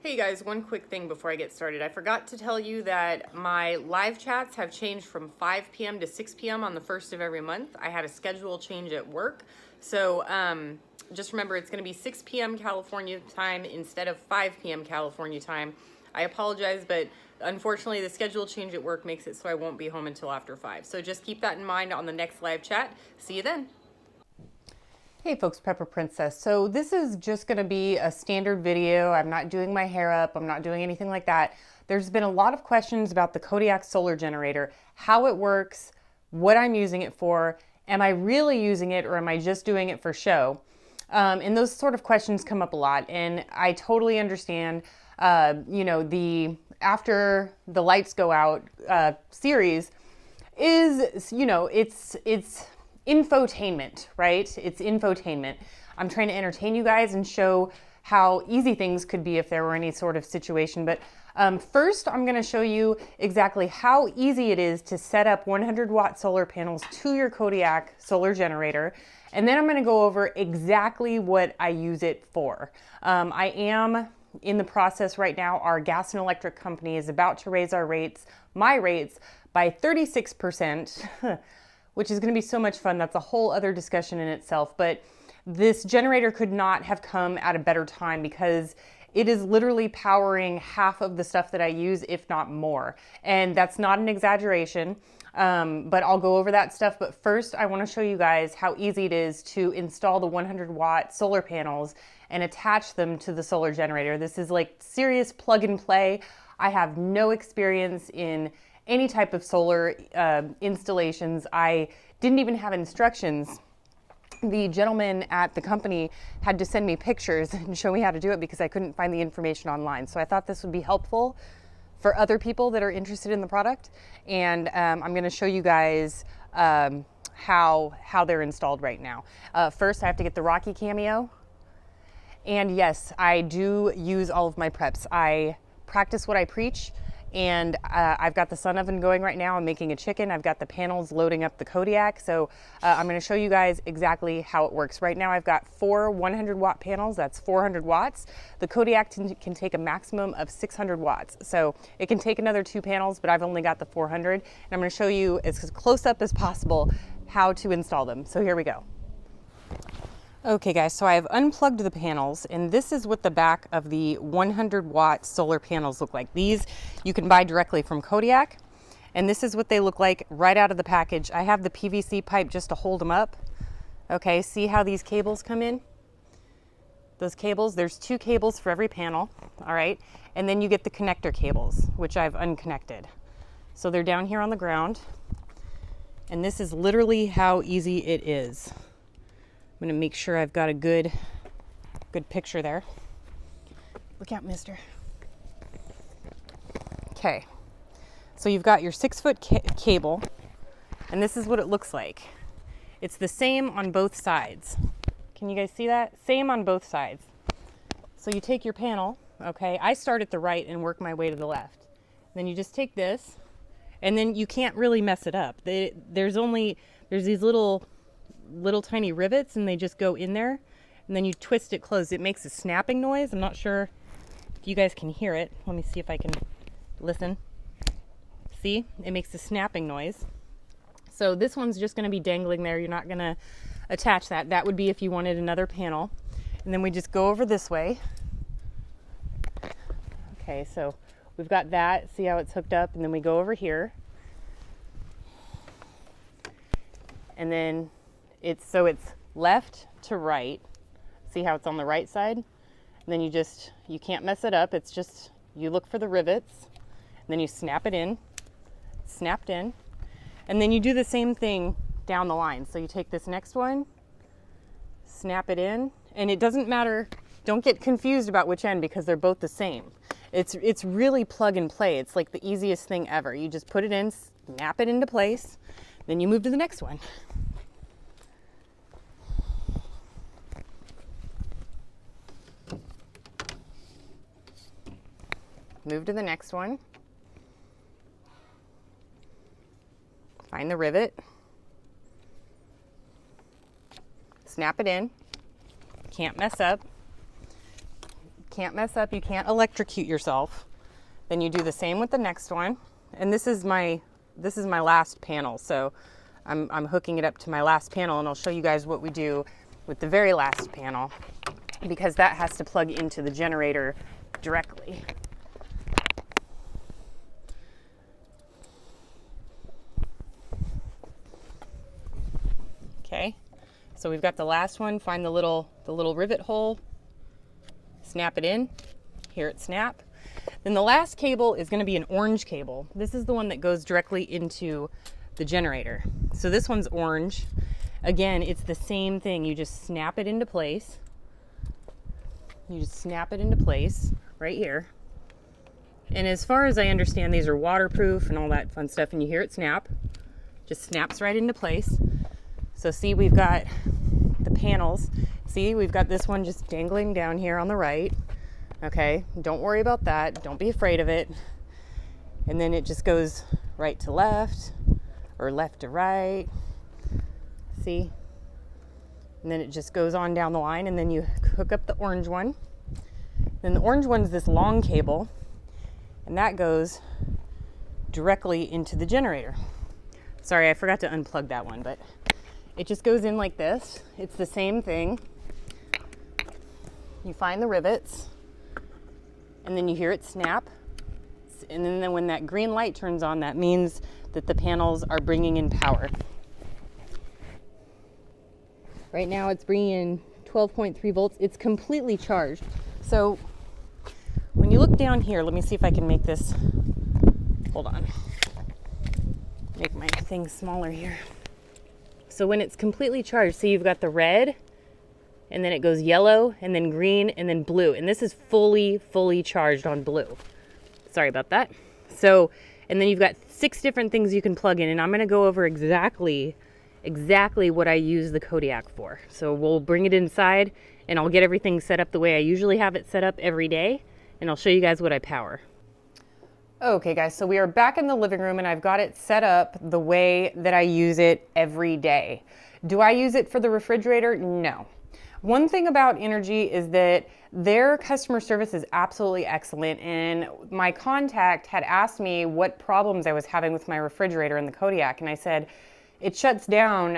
Hey guys, one quick thing before I get started. I forgot to tell you that my live chats have changed from 5 p.m. to 6 p.m. on the first of every month. I had a schedule change at work. So just remember, it's going to be 6 p.m. California time instead of 5 p.m. California time. I apologize, but unfortunately the schedule change at work makes it so I won't be home until after 5. So just keep that in mind on the next live chat. See you then. Hey folks, Pepper Princess. So this is just going to be a standard video. I'm not doing my hair up. I'm not doing anything like that. There's been a lot of questions about the Kodiak solar generator, how it works, what I'm using it for, am I really using it or am I just doing it for show? And those sort of questions come up a lot, and I totally understand. The After the Lights Go Out series is, it's infotainment, right? It's infotainment. I'm trying to entertain you guys and show how easy things could be if there were any sort of situation. But first, I'm going to show you exactly how easy it is to set up 100-watt solar panels to your Kodiak solar generator. And then I'm going to go over exactly what I use it for. I am in the process right now. Our gas and electric company is about to raise my rates by 36%. Which is going to be so much fun. That's a whole other discussion in itself. But this generator could not have come at a better time because it is literally powering half of the stuff that I use, if not more. And that's not an exaggeration, but I'll go over that stuff. But first, I want to show you guys how easy it is to install the 100-watt solar panels and attach them to the solar generator. This is like serious plug and play. I have no experience in any type of solar installations. I didn't even have instructions. The gentleman at the company had to send me pictures and show me how to do it because I couldn't find the information online. So I thought this would be helpful for other people that are interested in the product. And I'm going to show you guys how they're installed right now. First, I have to get the Rocky Cameo. And yes, I do use all of my preps. I practice what I preach. And I've got the sun oven going right now. I'm making a chicken. I've got the panels loading up the Kodiak. So I'm going to show you guys exactly how it works. Right now I've got 4 100-watt panels. That's 400 watts. The Kodiak can take a maximum of 600 watts. So it can take another 2 panels, but I've only got the 400. And I'm going to show you as close up as possible how to install them. So here we go. Okay guys, so I've unplugged the panels, and this is what the back of the 100-watt solar panels look like. These you can buy directly from Kodiak, and this is what they look like right out of the package. I have the PVC pipe just to hold them up. Okay, see how these cables come in? Those cables, there's 2 cables for every panel, all right? And then you get the connector cables, which I've unconnected. So they're down here on the ground, and this is literally how easy it is. I'm going to make sure I've got a good picture there. Look out, mister. Okay, so you've got your 6-foot cable, and this is what it looks like. It's the same on both sides. Can you guys see that? Same on both sides. So you take your panel, okay? I start at the right and work my way to the left. Then you just take this, and then you can't really mess it up. There's these little tiny rivets, and they just go in there, and then you twist it closed. It makes a snapping noise. I'm not sure if you guys can hear it. Let me see if I can listen. See, it makes a snapping noise. So this one's just going to be dangling there. You're not going to attach that. That would be if you wanted another panel. And then we just go over this way. Okay, so we've got that. See how it's hooked up? And then we go over here. And then it's left to right. See how it's on the right side? And then you can't mess it up. It's just, you look for the rivets, and then you snap it in, snapped in, and then you do the same thing down the line. So you take this next one, snap it in, and it doesn't matter, don't get confused about which end because they're both the same. It's really plug and play. It's like the easiest thing ever. You just put it in, snap it into place, then you move to the next one. Move to the next one. Find the rivet. Snap it in. Can't mess up. Can't mess up, you can't electrocute yourself. Then you do the same with the next one. And this is my last panel, so I'm hooking it up to my last panel, and I'll show you guys what we do with the very last panel, because that has to plug into the generator directly. Okay, so we've got the last one. Find the little rivet hole, snap it in, hear it snap. Then the last cable is going to be an orange cable. This is the one that goes directly into the generator. So this one's orange. Again, it's the same thing. You just snap it into place. You just snap it into place right here. And as far as I understand, these are waterproof and all that fun stuff, and you hear it snap. Just snaps right into place. So see, we've got the panels. See, we've got this one just dangling down here on the right. Okay, don't worry about that. Don't be afraid of it. And then it just goes right to left or left to right. See? And then it just goes on down the line, and then you hook up the orange one. Then the orange one's this long cable, and that goes directly into the generator. Sorry, I forgot to unplug that one, but it just goes in like this. It's the same thing. You find the rivets, and then you hear it snap. And then when that green light turns on, that means that the panels are bringing in power. Right now it's bringing in 12.3 volts. It's completely charged. So when you look down here, let me see if I can make this, hold on, make my thing smaller here. So when it's completely charged, see, you've got the red, and then it goes yellow, and then green, and then blue. And this is fully charged on blue. Sorry about that. So, and then you've got 6 different things you can plug in, and I'm gonna go over exactly what I use the Kodiak for. So we'll bring it inside, and I'll get everything set up the way I usually have it set up every day, and I'll show you guys what I power. Okay guys, so we are back in the living room, and I've got it set up the way that I use it every day. Do I use it for the refrigerator? No. One thing about Inergy is that their customer service is absolutely excellent, and my contact had asked me what problems I was having with my refrigerator in the Kodiak, and I said it shuts down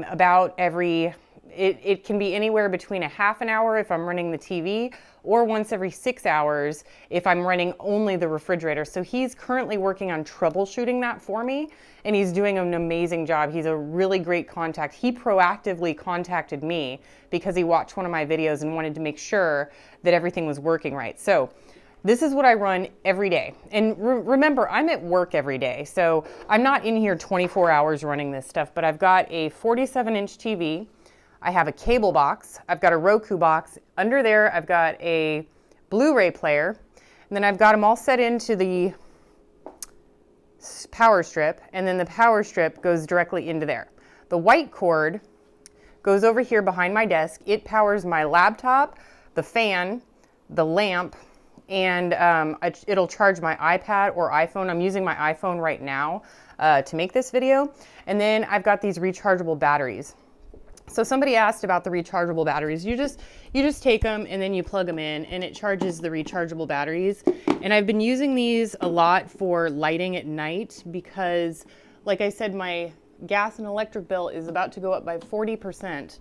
about every, it can be anywhere between a half an hour if I'm running the TV, or once every 6 hours if I'm running only the refrigerator. So he's currently working on troubleshooting that for me, and he's doing an amazing job. He's a really great contact. He proactively contacted me because he watched one of my videos and wanted to make sure that everything was working right. So this is what I run every day. And remember, I'm at work every day, so I'm not in here 24 hours running this stuff, but I've got a 47-inch TV. I have a cable box, I've got a Roku box. Under there, I've got a Blu-ray player, and then I've got them all set into the power strip, and then the power strip goes directly into there. The white cord goes over here behind my desk. It powers my laptop, the fan, the lamp, and it'll charge my iPad or iPhone. I'm using my iPhone right now to make this video. And then I've got these rechargeable batteries. So somebody asked about the rechargeable batteries. You just take them and then you plug them in, and it charges the rechargeable batteries. And I've been using these a lot for lighting at night because, like I said, my gas and electric bill is about to go up by 40%.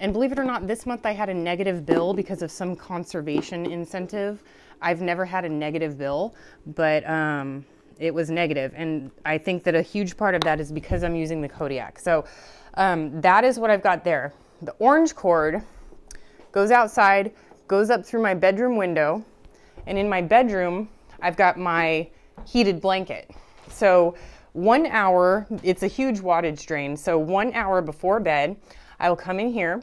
And believe it or not, this month I had a negative bill because of some conservation incentive. I've never had a negative bill, but it was negative. And I think that a huge part of that is because I'm using the Kodiak. So that is what I've got there. The orange cord goes outside, goes up through my bedroom window, and in my bedroom, I've got my heated blanket. So 1 hour, it's a huge wattage drain. So 1 hour before bed, I will come in here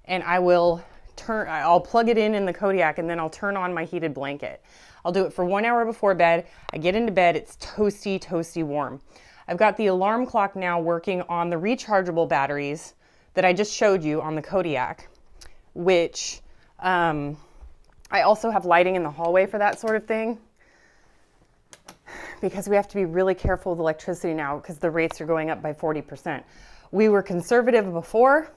and I'll plug it in the Kodiak, and then I'll turn on my heated blanket. I'll do it for 1 hour before bed. I get into bed, it's toasty warm. I've got the alarm clock now working on the rechargeable batteries that I just showed you on the Kodiak, which I also have lighting in the hallway for that sort of thing, because we have to be really careful with electricity now because the rates are going up by 40%. We were conservative before.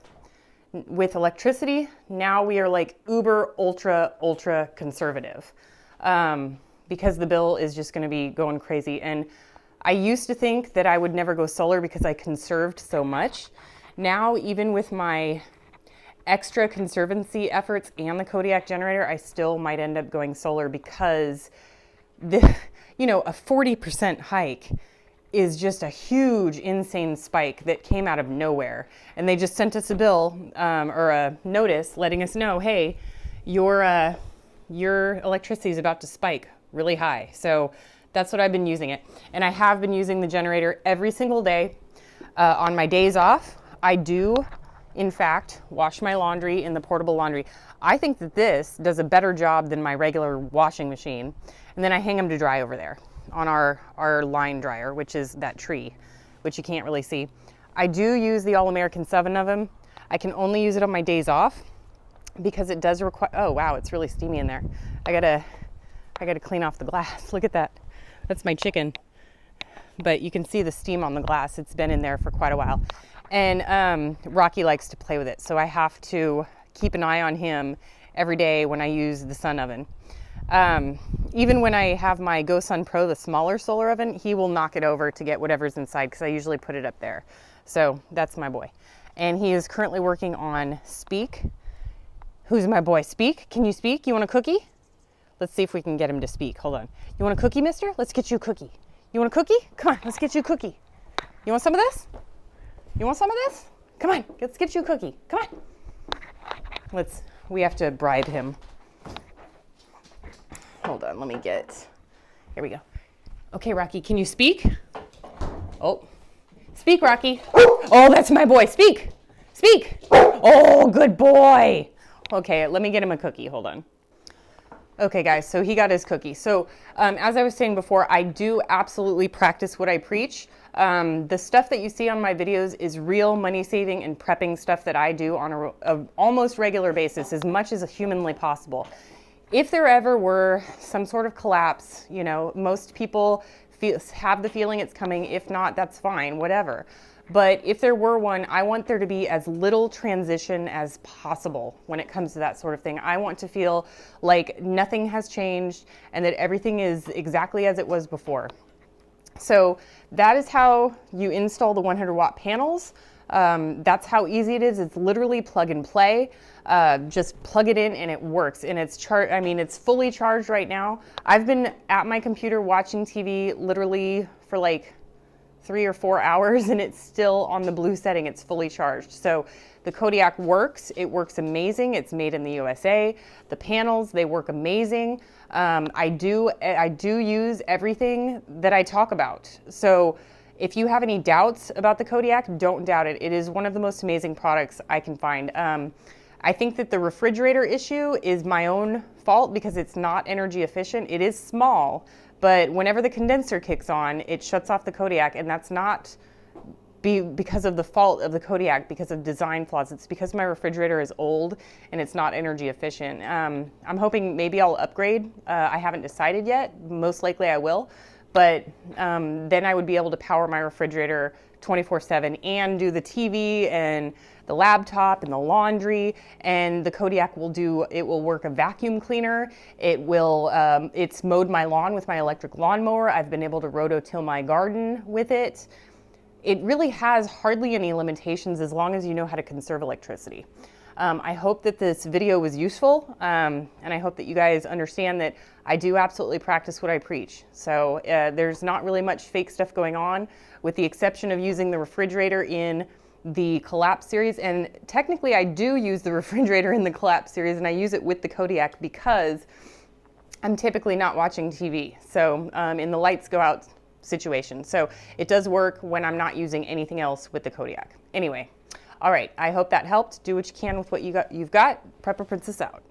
with electricity, now we are like uber, ultra conservative, because the bill is just going to be going crazy. And I used to think that I would never go solar because I conserved so much. Now, even with my extra conservancy efforts and the Kodiak generator, I still might end up going solar because a 40% hike is just a huge, insane spike that came out of nowhere. And they just sent us a bill or a notice letting us know, hey, your electricity is about to spike really high. So that's what I've been using it. And I have been using the generator every single day. On my days off, I do, in fact, wash my laundry in the portable laundry. I think that this does a better job than my regular washing machine. And then I hang them to dry over there on our line dryer, which is that tree, which you can't really see. I do use the All-American 7 of them. I can only use it on my days off because it does require, oh wow, it's really steamy in there. I gotta clean off the glass. Look at that. That's my chicken. But you can see the steam on the glass. It's been in there for quite a while. And Rocky likes to play with it. So I have to keep an eye on him every day when I use the sun oven. Even when I have my GoSun Pro, the smaller solar oven, he will knock it over to get whatever's inside because I usually put it up there. So that's my boy. And he is currently working on Speak. Who's my boy? Speak? Can you speak? You want a cookie? Let's see if we can get him to speak. Hold on. You want a cookie, mister? Let's get you a cookie. You want a cookie? Come on, let's get you a cookie. You want some of this? You want some of this? Come on, let's get you a cookie. Come on. We have to bribe him. Hold on, let me here we go. Okay, Rocky, can you speak? Oh, speak, Rocky. Oh, that's my boy, speak. Oh, good boy. Okay, let me get him a cookie, hold on. Okay, guys, so he got his cookie. So as I was saying before, I do absolutely practice what I preach. The stuff that you see on my videos is real money-saving and prepping stuff that I do on a almost regular basis, as much as humanly possible. If there ever were some sort of collapse, most people have the feeling it's coming. If not, that's fine, whatever. But if there were one, I want there to be as little transition as possible when it comes to that sort of thing. I want to feel like nothing has changed and that everything is exactly as it was before. So that is how you install the 100-watt panels. That's how easy it is. It's literally plug and play. Just plug it in and it works. And it's it's fully charged right now. I've been at my computer watching TV literally for like 3 or 4 hours and it's still on the blue setting. It's fully charged. So the Kodiak works. It works amazing. It's made in the USA. The panels, they work amazing. I do use everything that I talk about. So if you have any doubts about the Kodiak, don't doubt it. It is one of the most amazing products I can find. I think that the refrigerator issue is my own fault because it's not energy efficient. It is small, but whenever the condenser kicks on, it shuts off the Kodiak, and that's not because of the fault of the Kodiak, because of design flaws. It's because my refrigerator is old and it's not energy efficient. I'm hoping maybe I'll upgrade. I haven't decided yet. Most likely I will. But then I would be able to power my refrigerator 24/7 and do the TV and the laptop and the laundry, and the Kodiak will work a vacuum cleaner. It's mowed my lawn with my electric lawnmower. I've been able to rototill my garden with it. It really has hardly any limitations as long as you know how to conserve electricity. I hope that this video was useful, and I hope that you guys understand that I do absolutely practice what I preach. So there's not really much fake stuff going on, with the exception of using the refrigerator in the Collapse series. And technically I do use the refrigerator in the Collapse series, and I use it with the Kodiak because I'm typically not watching TV. So in the lights go out situation. So it does work when I'm not using anything else with the Kodiak. Anyway. All right, I hope that helped. Do what you can with what you've got. Prepper Princess out.